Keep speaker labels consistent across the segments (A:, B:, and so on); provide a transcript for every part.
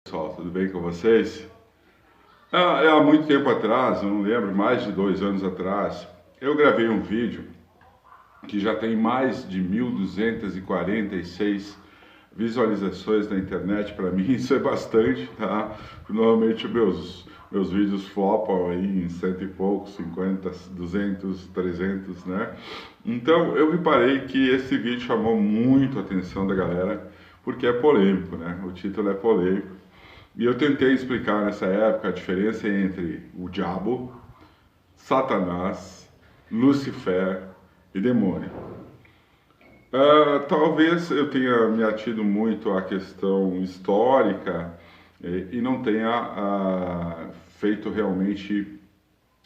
A: Pessoal, tudo bem com vocês? Há muito tempo atrás, eu não lembro, mais de 2 anos atrás, eu gravei um vídeo que já tem mais de 1.246 visualizações na internet. Para mim isso é bastante, tá? Normalmente meus vídeos flopam aí em cento e poucos, 50, 200, 300, né? Então eu reparei que esse vídeo chamou muito a atenção da galera, porque é polêmico, né? O título é polêmico. E eu tentei explicar nessa época a diferença entre o diabo, Satanás, Lucifer e demônio. Talvez eu tenha me atido muito à questão histórica e não tenha feito realmente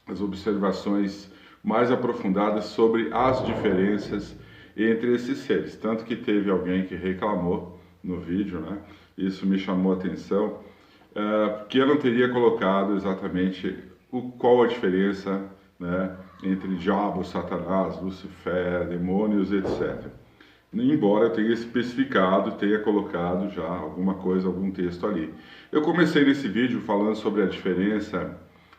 A: as observações mais aprofundadas sobre as diferenças entre esses seres. Tanto que teve alguém que reclamou no vídeo, né? Isso me chamou a atenção, que eu não teria colocado exatamente qual a diferença, né, entre diabo, Satanás, Lucifer, demônios, etc. Embora eu tenha especificado, tenha colocado já alguma coisa, algum texto ali. Eu comecei nesse vídeo falando sobre a diferença,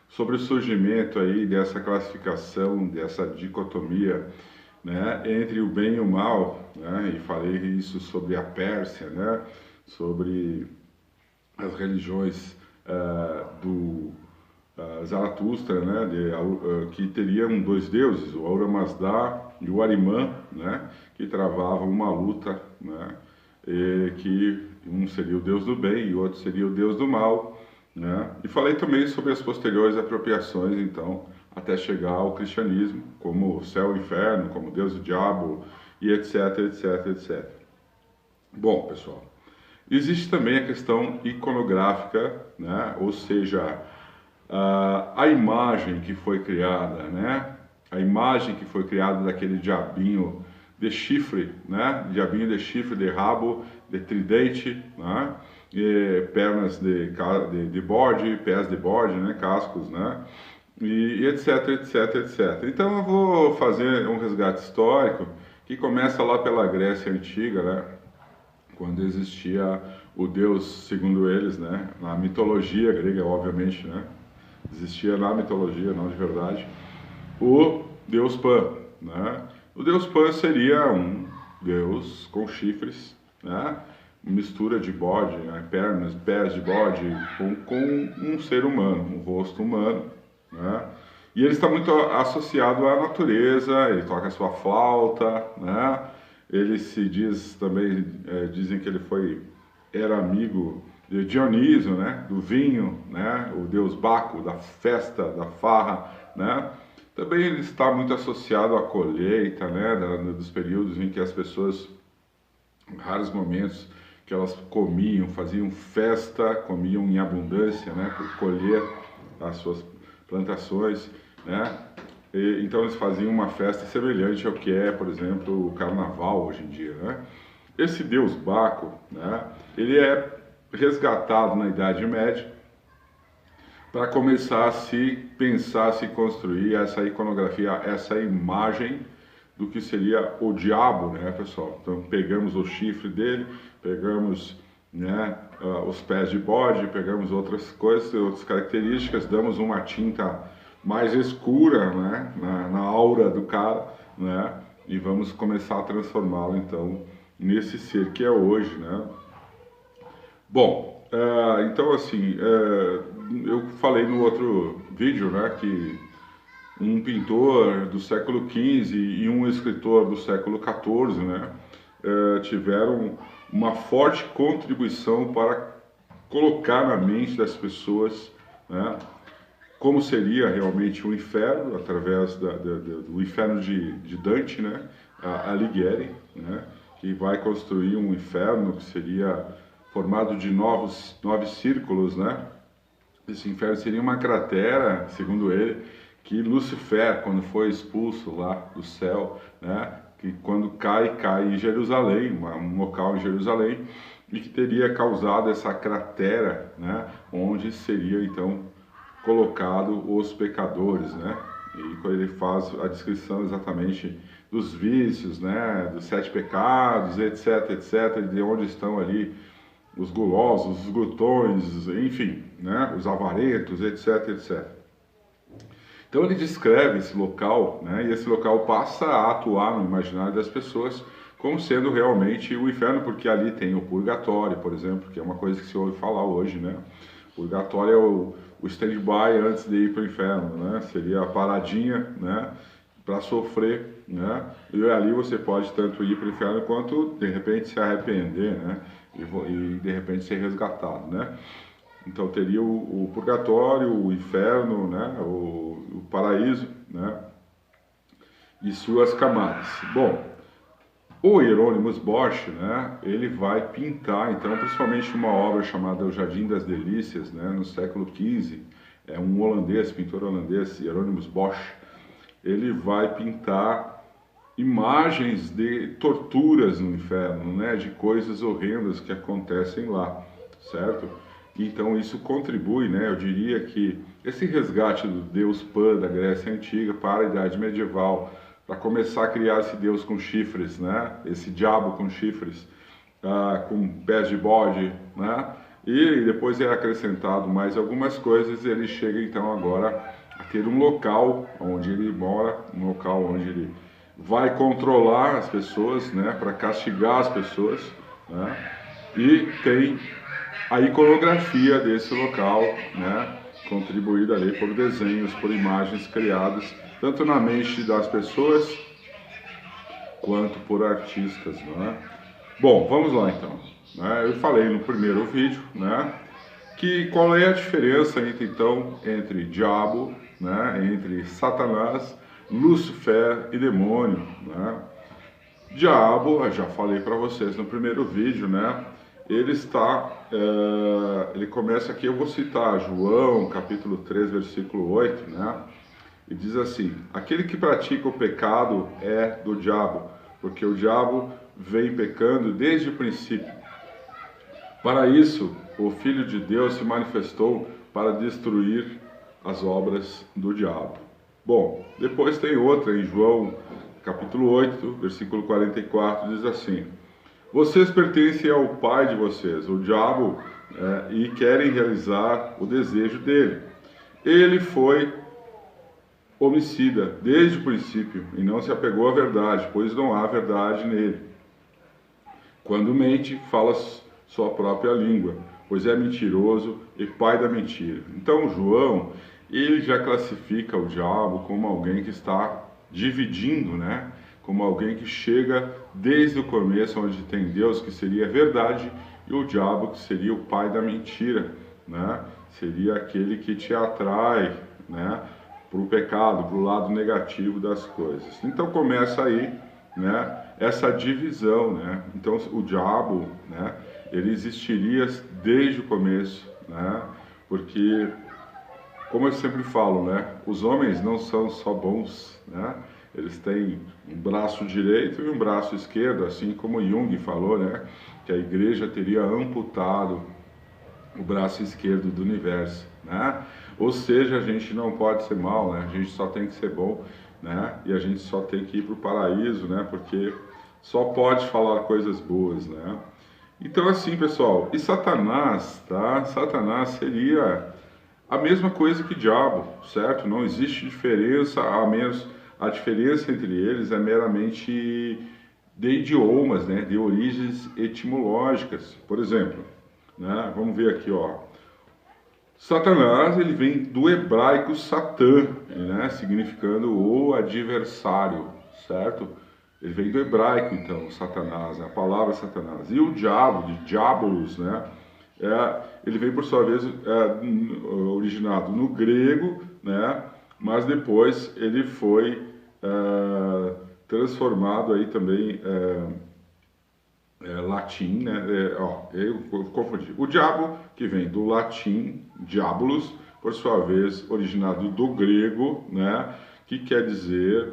A: sobre o surgimento aí dessa classificação, dessa dicotomia, né, entre o bem e o mal, né, e falei isso sobre a Pérsia, né, sobre as religiões do Zaratustra, né, que teriam dois deuses, o Ahura Mazda e o Ahriman, né, que travavam uma luta, né, que um seria o deus do bem e o outro seria o deus do mal, né. E falei também sobre as posteriores apropriações, então, até chegar ao cristianismo, como o céu e o inferno, como Deus e o diabo, e etc, etc, etc. Bom, pessoal, existe também a questão iconográfica, né? Ou seja, a imagem que foi criada, né? A imagem que foi criada daquele diabinho de chifre, né? Diabinho de chifre, de rabo, de tridente, né? E pernas de bode, pés de bode, né? Cascos, né? E etc, etc, etc. Então eu vou fazer um resgate histórico que começa lá pela Grécia Antiga, né? Quando existia o Deus, segundo eles, né, na mitologia grega, obviamente, né, existia na mitologia, não de verdade, o Deus Pan, né. O Deus Pan seria um Deus com chifres, né, mistura de bode, né, pernas, pés de bode, com um ser humano, um rosto humano, né. E ele está muito associado à natureza, ele toca a sua flauta, né. Ele se diz também, dizem que ele era amigo de Dioniso, né, do vinho, né, o deus Baco, da festa, da farra, né. Também ele está muito associado à colheita, né, dos períodos em que as pessoas, em raros momentos, que elas comiam, faziam festa, comiam em abundância, né, por colher as suas plantações, né. Então eles faziam uma festa semelhante ao que é, por exemplo, o carnaval hoje em dia, né? Esse deus Baco, né, ele é resgatado na Idade Média para começar a se pensar, a se construir essa iconografia, essa imagem do que seria o diabo, né, pessoal? Então pegamos o chifre dele, pegamos, né, os pés de bode, pegamos outras coisas, outras características, damos uma tinta mais escura, né, na aura do cara, né, e vamos começar a transformá-lo então nesse ser que é hoje, né. Bom, então assim, eu falei no outro vídeo, né, que um pintor do século XV e um escritor do século XIV, né, tiveram uma forte contribuição para colocar na mente das pessoas, né, como seria realmente o inferno, através do inferno de Dante, né, Alighieri, né, que vai construir um inferno que seria formado de nove círculos, né. Esse inferno seria uma cratera, segundo ele, que Lucifer, quando foi expulso lá do céu, né, que quando cai em Jerusalém, um local em Jerusalém, e que teria causado essa cratera, né, onde seria então colocado os pecadores, né? E quando ele faz a descrição exatamente dos vícios, né, dos 7 pecados, etc, etc, de onde estão ali os gulosos, os glutões, enfim, né, os avarentos, etc, etc. Então ele descreve esse local, né, e esse local passa a atuar no imaginário das pessoas como sendo realmente o inferno, porque ali tem o purgatório, por exemplo, que é uma coisa que se ouve falar hoje, né? Purgatório é o stand-by antes de ir para o inferno, né? Seria a paradinha, né? Para sofrer, né? E ali você pode tanto ir para o inferno quanto de repente se arrepender, né? E de repente ser resgatado, né? Então teria o purgatório, o inferno, né? O paraíso, né? E suas camadas. Bom, o Hieronymus Bosch, né, ele vai pintar, então, principalmente uma obra chamada O Jardim das Delícias, né, no século XV, é um holandês, pintor holandês, Hieronymus Bosch, ele vai pintar imagens de torturas no inferno, né, de coisas horrendas que acontecem lá, certo? Então isso contribui, né, eu diria que esse resgate do Deus Pan da Grécia Antiga para a Idade Medieval, para começar a criar esse Deus com chifres, né, esse diabo com chifres, com pés de bode, né, e depois é acrescentado mais algumas coisas, e ele chega então agora a ter um local onde ele mora, um local onde ele vai controlar as pessoas, né, para castigar as pessoas, né, e tem a iconografia desse local, né, contribuída ali por desenhos, por imagens criadas tanto na mente das pessoas quanto por artistas, né? Bom, vamos lá então. Né? Eu falei no primeiro vídeo, né, que qual é a diferença entre diabo, né, entre Satanás, Lúcifer e demônio, né? Diabo, eu já falei para vocês no primeiro vídeo, né? Ele começa aqui, eu vou citar João, capítulo 3, versículo 8, né? E diz assim: aquele que pratica o pecado é do diabo, porque o diabo vem pecando desde o princípio. Para isso, o Filho de Deus se manifestou para destruir as obras do diabo. Bom, depois tem outra em João, capítulo 8, versículo 44, diz assim: vocês pertencem ao pai de vocês, o diabo, e querem realizar o desejo dele. Ele foi homicida desde o princípio e não se apegou à verdade, pois não há verdade nele. Quando mente, fala sua própria língua, pois é mentiroso e pai da mentira. Então João, ele já classifica o diabo como alguém que está dividindo, né? Como alguém que chega desde o começo, onde tem Deus, que seria a verdade, e o diabo, que seria o pai da mentira, né? Seria aquele que te atrai, né, para o pecado, para o lado negativo das coisas. Então começa aí, né, essa divisão, né? Então o diabo, né, ele existiria desde o começo, né? Porque, como eu sempre falo, né, os homens não são só bons, né? Eles têm um braço direito e um braço esquerdo, assim como Jung falou, né, que a igreja teria amputado o braço esquerdo do universo, né? Ou seja, a gente não pode ser mal, né? A gente só tem que ser bom, né? E a gente só tem que ir para o paraíso, né? Porque só pode falar coisas boas, né? Então, assim, pessoal, e Satanás, tá? Satanás seria a mesma coisa que diabo, certo? Não existe diferença, a menos a diferença entre eles é meramente de idiomas, né? De origens etimológicas. Por exemplo, né? Vamos ver aqui, ó. Satanás, ele vem do hebraico Satã, né? Significando o adversário, certo? Ele vem do hebraico, então, Satanás, a palavra Satanás. E o diabo, de diabolos, né? Ele vem, por sua vez, originado no grego, né? Mas depois ele foi transformado aí também latim, né? Eu confundi. O diabo, que vem do latim, diabolos, por sua vez, originado do grego, né? Que quer dizer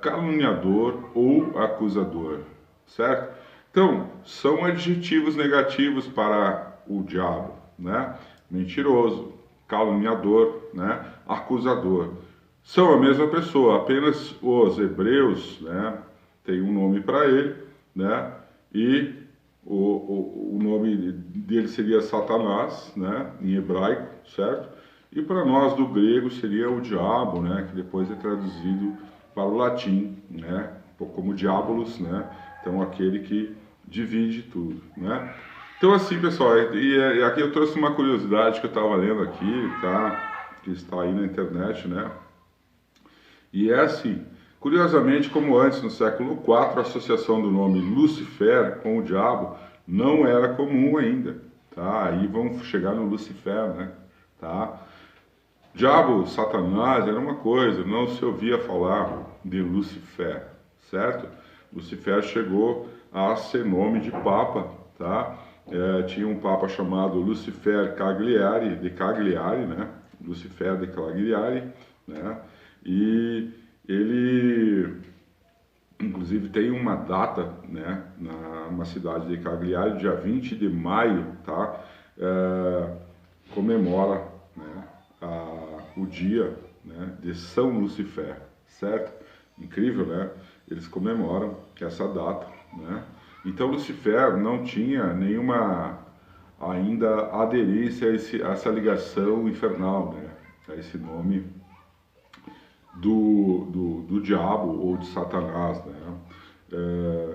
A: caluniador ou acusador, certo? Então, são adjetivos negativos para o diabo, né? Mentiroso, caluniador, né? Acusador. São a mesma pessoa, apenas os hebreus, né, têm um nome para ele, né? E o nome dele seria Satanás, né, em hebraico, certo? E para nós do grego seria o diabo, né, que depois é traduzido para o latim, né, como diabolos, né? Então aquele que divide tudo, né? Então assim, pessoal, e aqui eu trouxe uma curiosidade que eu estava lendo aqui, tá? Que está aí na internet, né? E é assim, curiosamente, como antes, no século IV, a associação do nome Lucifer com o diabo não era comum ainda, tá? Aí vamos chegar no Lucifer, né? Tá? Diabo, Satanás era uma coisa, não se ouvia falar de Lucifer, certo? Lucifer chegou a ser nome de papa, tá? Tinha um papa chamado Lucifer Cagliari, de Cagliari, né? Lucifer de Cagliari, né? E ele, inclusive, tem uma data, né? Na cidade de Cagliari, dia 20 de maio, tá? Comemora, né? O dia, né, de São Lucifer, certo? Incrível, né? Eles comemoram essa data, né? Então Lucifer não tinha nenhuma ainda aderência a essa ligação infernal, né? A esse nome do diabo ou de Satanás, né?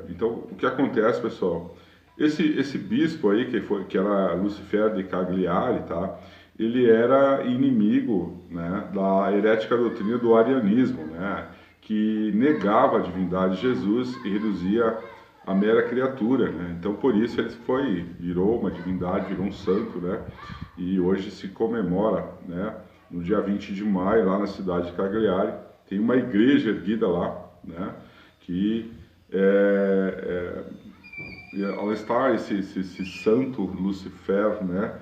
A: Então o que acontece, pessoal? Esse bispo aí que era Lucifer de Cagliari, tá? Ele era inimigo, né, da herética doutrina do arianismo, né, que negava a divindade de Jesus e reduzia a mera criatura, né? Então por isso ele virou uma divindade, virou um santo, né? E hoje se comemora, né, no dia 20 de maio, lá na cidade de Cagliari, tem uma igreja erguida lá, né, que ao estar esse santo Lucifer, né,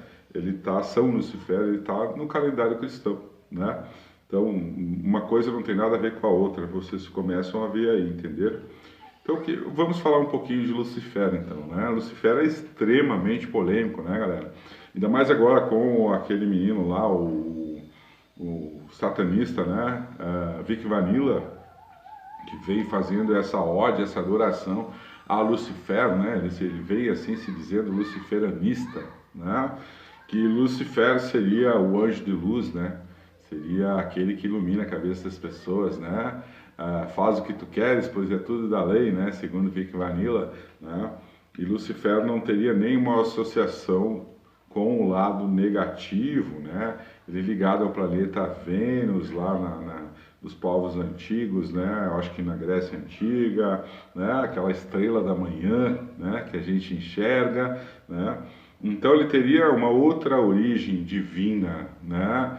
A: São Lucifer, ele está no calendário cristão, né? Então, uma coisa não tem nada a ver com a outra, vocês começam a ver aí, entenderam? Então, vamos falar um pouquinho de Lucifer, então, né? Lucifer é extremamente polêmico, né, galera? Ainda mais agora com aquele menino lá, o satanista, né? Vic Vanilla, que vem fazendo essa ode, essa adoração a Lucifer, né? Ele veio assim se dizendo luciferanista, né? Que Lucifer seria o anjo de luz, né? Seria aquele que ilumina a cabeça das pessoas, né? Faz o que tu queres, pois é tudo da lei, né? Segundo Vic Vanilla, né? E Lucifer não teria nenhuma associação com o lado negativo, né? Ele é ligado ao planeta Vênus, lá dos povos antigos, né? Eu acho que na Grécia Antiga, né? Aquela estrela da manhã, né? Que a gente enxerga, né? Então ele teria uma outra origem divina, né?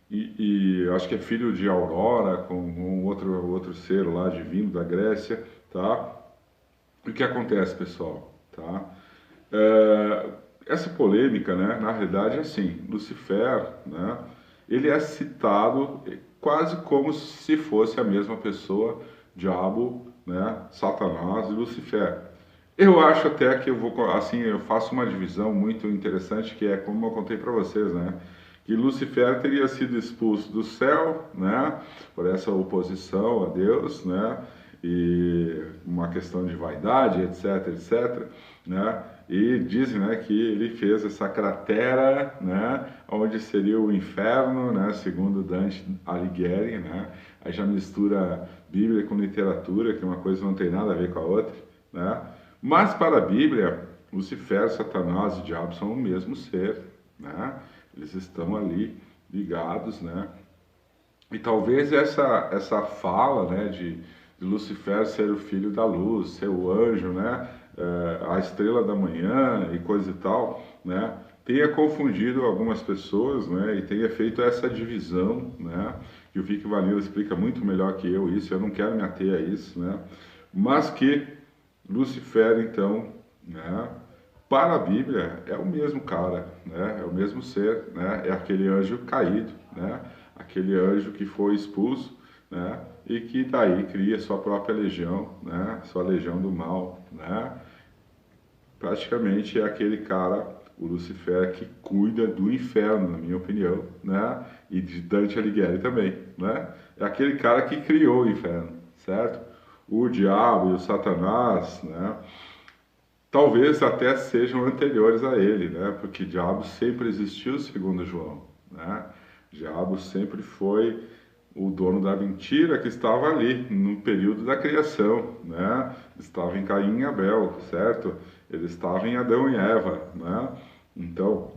A: E acho que é filho de Aurora, com um outro ser lá divino da Grécia, tá? E o que acontece, pessoal, tá? Essa polêmica, né, na realidade é assim, Lucifer, né, ele é citado quase como se fosse a mesma pessoa, diabo, né, Satanás e Lucifer. Eu acho até que eu faço uma divisão muito interessante, que é como eu contei para vocês, né, que Lucifer teria sido expulso do céu, né, por essa oposição a Deus, né, e uma questão de vaidade, etc, etc, né, e dizem, né, que ele fez essa cratera, né, onde seria o inferno, né, segundo Dante Alighieri, né, aí já mistura Bíblia com literatura, que uma coisa não tem nada a ver com a outra, né, mas para a Bíblia, Lucifer, Satanás e o diabo são o mesmo ser, né, eles estão ali ligados, né, e talvez essa fala, né, de Lucifer ser o filho da luz, ser o anjo, né, a estrela da manhã e coisa e tal, né, tenha confundido algumas pessoas, né, e tenha feito essa divisão, né, que o Vic Vanilla explica muito melhor que eu não quero me ater a isso, né, mas que Lucifer, então, né, para a Bíblia é o mesmo cara, né, é o mesmo ser, né, é aquele anjo caído, né, aquele anjo que foi expulso, né, e que daí cria sua própria legião, né, sua legião do mal, né, praticamente é aquele cara, o Lucifer, que cuida do inferno, na minha opinião, né, e de Dante Alighieri também, né, é aquele cara que criou o inferno, certo? O diabo e o Satanás, né, talvez até sejam anteriores a ele, né? Porque diabo sempre existiu, segundo João, né? Diabo sempre foi o dono da mentira que estava ali no período da criação, né? Estava em Caim e Abel, certo? Ele estava em Adão e Eva, né? Então,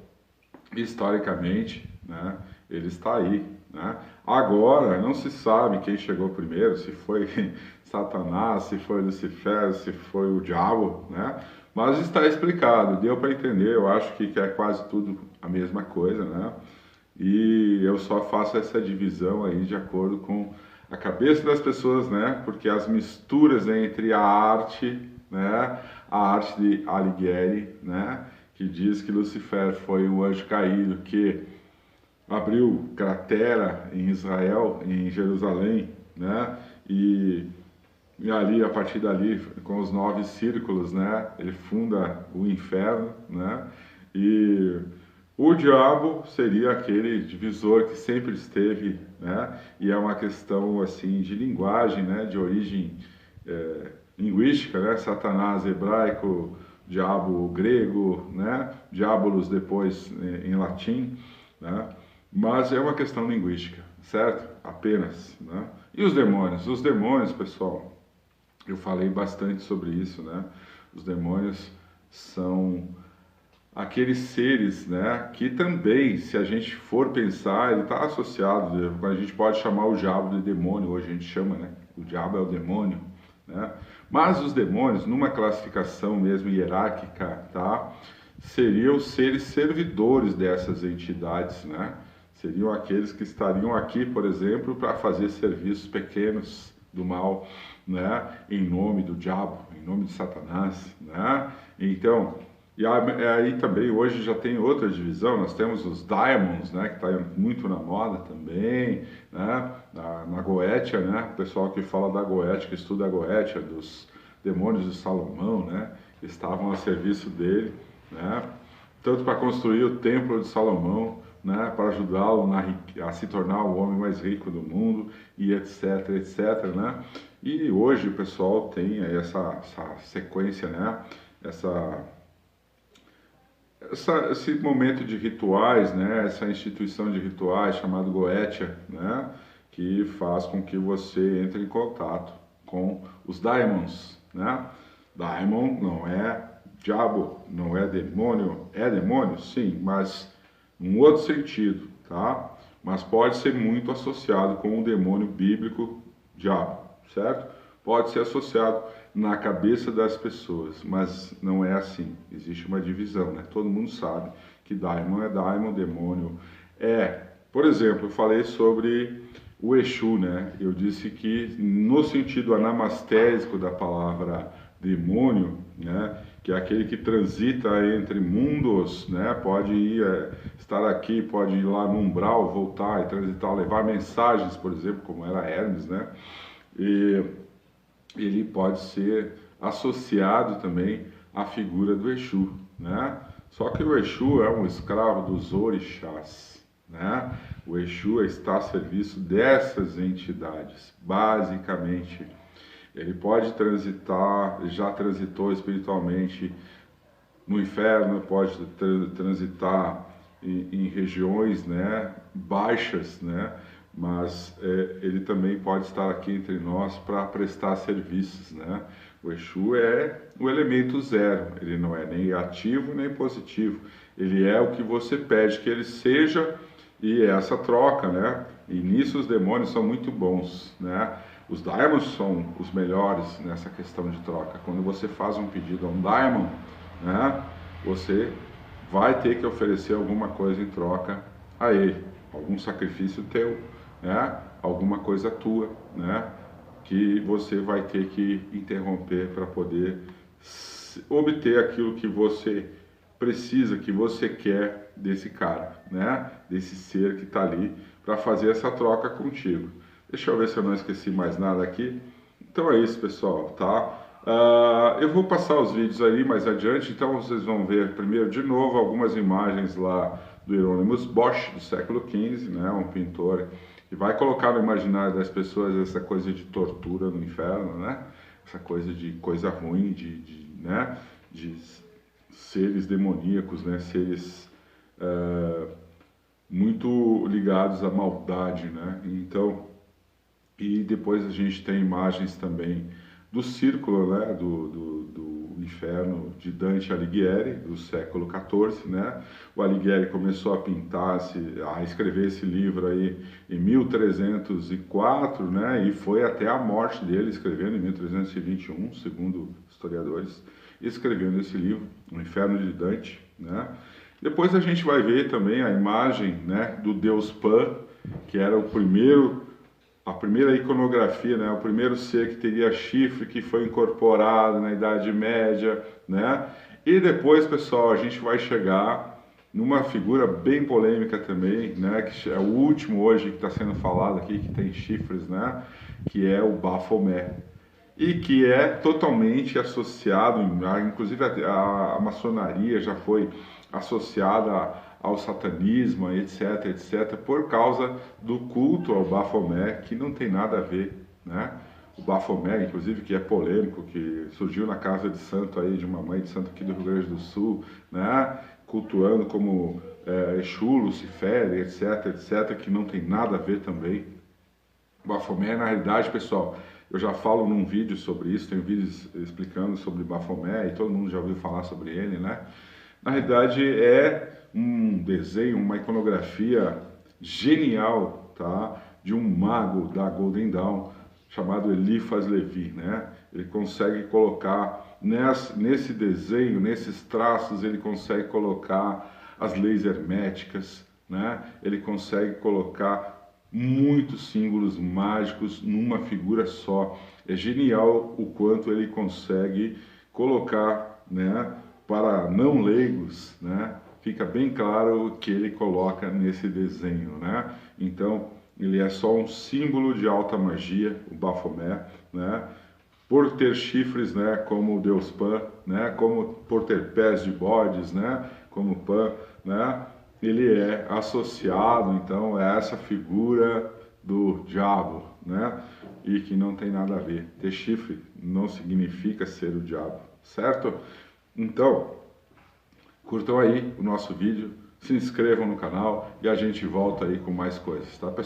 A: historicamente, né? Ele está aí, né? Agora, não se sabe quem chegou primeiro, se foi Satanás, se foi Lucifer, se foi o diabo, né? Mas está explicado, deu para entender, eu acho que é quase tudo a mesma coisa, né? E eu só faço essa divisão aí de acordo com a cabeça das pessoas, né? Porque as misturas entre a arte, né? A arte de Alighieri, né? Que diz que Lucifer foi o anjo caído que abriu cratera em Israel, em Jerusalém, né? E ali, a partir dali, com os 9 círculos, né? Ele funda o inferno, né? E o diabo seria aquele divisor que sempre esteve, né? E é uma questão assim de linguagem, né? De origem linguística, né? Satanás hebraico, diabo grego, né? Diabolos depois em latim, né? Mas é uma questão linguística, certo? Apenas, né? E os demônios? Os demônios, pessoal, eu falei bastante sobre isso, né? Os demônios são aqueles seres, né, que também, se a gente for pensar, ele está associado, a gente pode chamar o diabo de demônio, hoje a gente chama, né, o diabo é o demônio, né, mas os demônios, numa classificação mesmo hierárquica, tá, seriam seres servidores dessas entidades, né, seriam aqueles que estariam aqui, por exemplo, para fazer serviços pequenos do mal, né, em nome do diabo, em nome de Satanás, né, então... E aí também hoje já tem outra divisão, nós temos os Daimons, né, que está muito na moda também, né, na Goétia, né, o pessoal que fala da Goétia, que estuda a Goétia, dos demônios de Salomão, né, que estavam a serviço dele, né, tanto para construir o templo de Salomão, né, para ajudá-lo a se tornar o homem mais rico do mundo, e etc, etc, né, e hoje o pessoal tem aí essa sequência, né, esse momento de rituais, né, essa instituição de rituais chamado Goetia, né, que faz com que você entre em contato com os daimons, né? Daimon não é diabo, não é demônio, sim, mas num outro sentido, tá? Mas pode ser muito associado com o demônio bíblico, diabo, certo? Pode ser associado na cabeça das pessoas, mas não é assim. Existe uma divisão, né? Todo mundo sabe que daimon é daimon, demônio é. Por exemplo, eu falei sobre o Exu, né? Eu disse que no sentido anamastésico da palavra demônio, né? Que é aquele que transita entre mundos, né? Pode ir, estar aqui, pode ir lá no umbral, voltar e transitar, levar mensagens, por exemplo, como era Hermes, né? E ele pode ser associado também à figura do Exu, né? Só que o Exu é um escravo dos orixás, né? O Exu está a serviço dessas entidades, basicamente. Ele pode transitar, já transitou espiritualmente no inferno, pode transitar em regiões, né, baixas, né? Mas ele também pode estar aqui entre nós para prestar serviços, né? O Exu é o elemento zero, ele não é nem ativo nem positivo, ele é o que você pede que ele seja e é essa troca, né? E nisso os demônios são muito bons, né? Os daimons são os melhores nessa questão de troca. Quando você faz um pedido a um daimon, né, você vai ter que oferecer alguma coisa em troca a ele, algum sacrifício teu, né? Alguma coisa tua, né? Que você vai ter que interromper para poder obter aquilo que você precisa, que você quer desse cara, né? Desse ser que está ali para fazer essa troca contigo. Deixa eu ver se eu não esqueci mais nada aqui. Então é isso, pessoal, tá? Eu vou passar os vídeos aí mais adiante, então vocês vão ver primeiro de novo algumas imagens lá do Hieronymus Bosch, do século XV, né? Um pintor que vai colocar no imaginário das pessoas essa coisa de tortura no inferno, né? Essa coisa de coisa ruim, né? de seres demoníacos, né? Seres muito ligados à maldade, né? Então, e depois a gente tem imagens também do círculo, né? Do inferno de Dante Alighieri, do século XIV, né? O Alighieri começou a pintar, a escrever esse livro aí em 1304, né? E foi até a morte dele, escrevendo em 1321, segundo historiadores, escrevendo esse livro, O Inferno de Dante, né? Depois a gente vai ver também a imagem, né, do deus Pan, que era a primeira iconografia, né, o primeiro ser que teria chifre, que foi incorporado na Idade Média, né? E depois, pessoal, a gente vai chegar numa figura bem polêmica também, né, que é o último hoje que está sendo falado aqui, que tem chifres, né, que é o Baphomet. E que é totalmente associado, inclusive a maçonaria já foi associada ao satanismo, etc, etc, por causa do culto ao Baphomet, que não tem nada a ver, né? O Baphomet, inclusive, que é polêmico, que surgiu na casa de santo aí, de uma mãe de santo aqui do Rio Grande do Sul, né? Cultuando como Exu, Lucifer, etc, etc, que não tem nada a ver também. O Baphomet, na realidade, pessoal, eu já falo num vídeo sobre isso, tenho vídeos explicando sobre Baphomet e todo mundo já ouviu falar sobre ele, né? Na realidade é um desenho, uma iconografia genial, tá? De um mago da Golden Dawn chamado Eliphas Levi, né? Ele consegue colocar nesse desenho, nesses traços, ele consegue colocar as leis herméticas, né? Ele consegue colocar muitos símbolos mágicos numa figura só. É genial o quanto ele consegue colocar, né, para não leigos, né, fica bem claro o que ele coloca nesse desenho, né? Então, ele é só um símbolo de alta magia, o Baphomet, né? Por ter chifres, né, como o deus Pan, né, como por ter pés de bodes, né, como Pan, né? Ele é associado, então, a essa figura do diabo, né? E que não tem nada a ver. Ter chifre não significa ser o diabo, certo? Então, curtam aí o nosso vídeo, se inscrevam no canal e a gente volta aí com mais coisas, tá, pessoal?